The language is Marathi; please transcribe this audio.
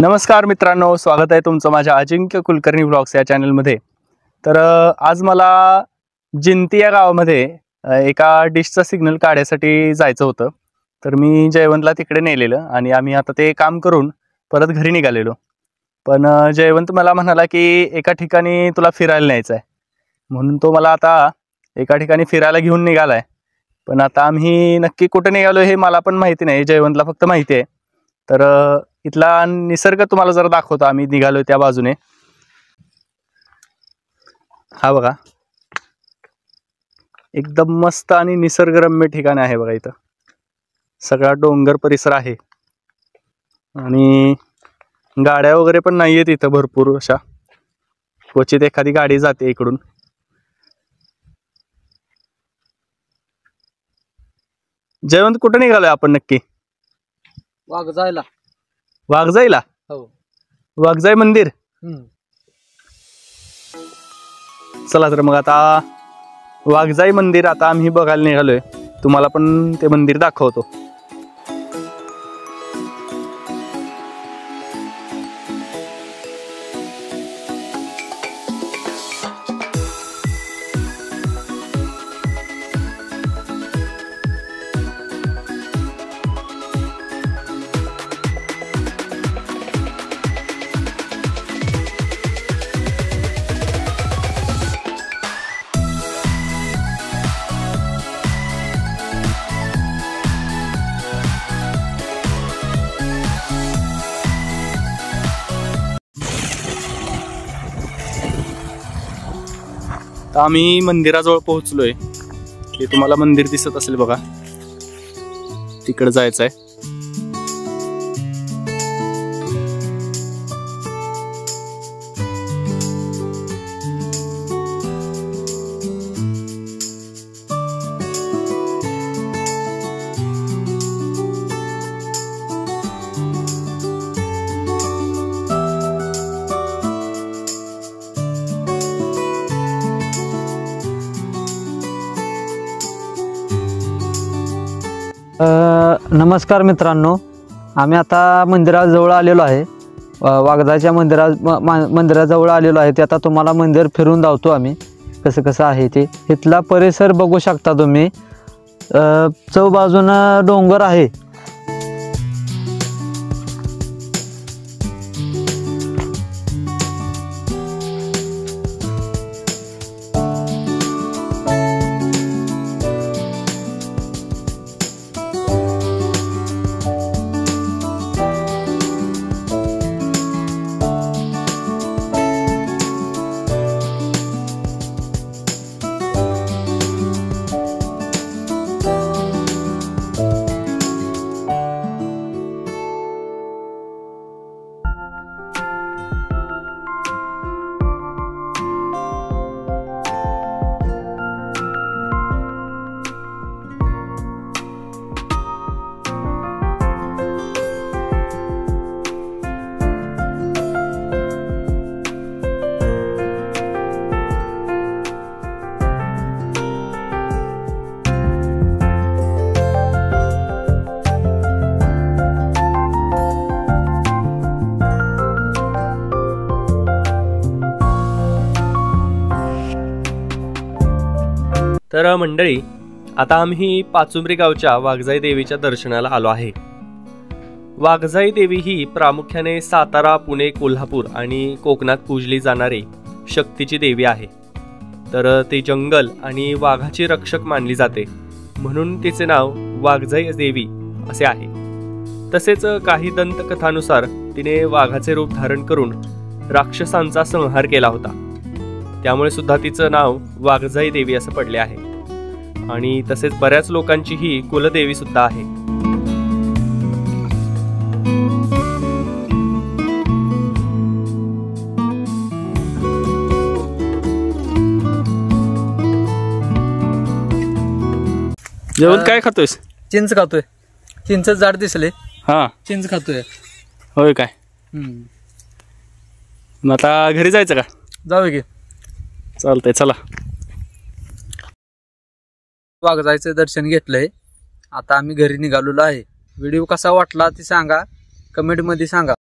नमस्कार मित्रांनो, स्वागत आहे तुमचं माझ्या अजिंक्य कुलकर्णी ब्लॉग्स या चॅनलमध्ये। तर आज मला जिंती या गावामध्ये एका डिशचा सिग्नल काढण्यासाठी जायचं होतं। तर मी जयवंतला तिकडे नेलेलं आणि आम्ही आता ते काम करून परत घरी निघालेलो। पण जयवंत मला म्हणाला की एका ठिकाणी तुला फिरायला न्यायचं आहे, म्हणून तो मला आता एका ठिकाणी फिरायला घेऊन निघालाय। पण आता आम्ही नक्की कुठे निघालो हे मला पण माहिती नाही, जयवंतला फक्त माहिती आहे। तर इथला निसर्ग तुम्हाला जरा दाखवतो। आम्ही निघालोय त्या बाजूने, हा बघा, एकदम मस्त आणि निसर्गरम्य ठिकाण आहे बघा। इथं सगळा डोंगर परिसर आहे आणि गाड्या वगैरे पण नाहीयेत इथं, भरपूर अशा, क्वचित एखादी गाडी जाते इकडून। जयवंत कुठे निघालोय आपण नक्की? वाघजाईला। वाघजाईला? हो, वाघजाई मंदिर। चला तर मग आता वाघजाई मंदिर आता आम्ही बघायला निघालोय, तुम्हाला पण ते मंदिर दाखवतो। आम्ही मंदिराजवळ पोहोचलोय, ते तुम्हाला मंदिर दिसत असेल बघा, तिकडे जायचंय। नमस्कार मित्रांनो, आम्ही आता मंदिराजवळ आलेलो आहे। वाघजाईच्या मंदिराजवळ आलेलो आहे। ते आता तुम्हाला मंदिर फिरून दावतो आम्ही, कसं कसं आहे ते। इथला परिसर बघू शकता तुम्ही, चौबाजूनं डोंगर आहे। तर मंडळी, आता आम्ही पाचुंबरी गावच्या वाघजाई देवीच्या दर्शनाला आलो आहे। वाघजाई देवी ही प्रामुख्याने सातारा, पुणे, कोल्हापूर आणि कोकणात पूजली जाणारी शक्तीची देवी आहे। तर ती जंगल आणि वाघाची रक्षक मानली जाते, म्हणून तिचे नाव वाघजाई देवी असे आहे। तसेच काही दंतकथानुसार तिने वाघाचे रूप धारण करून राक्षसांचा संहार केला होता, त्यामुळे सुद्धा तिचं नाव वाघजाई देवी असं पडले आहे। आणि तसेच बऱ्याच लोकांची ही कुलदेवी सुद्धा आहे। जेवण काय खातोयस? चिंच खातोय। चिंच झाड दिसले, हा, चिंच खातोय। होय काय? मग आता घरी जायचं का? जाऊ की। चालतंय, चला। वाघजाईचं दर्शन घेतलंय, आता आम्ही घरी निघालेलो आहे। व्हिडिओ कसा वाटला ते सांगा, कमेंट मध्ये सांगा।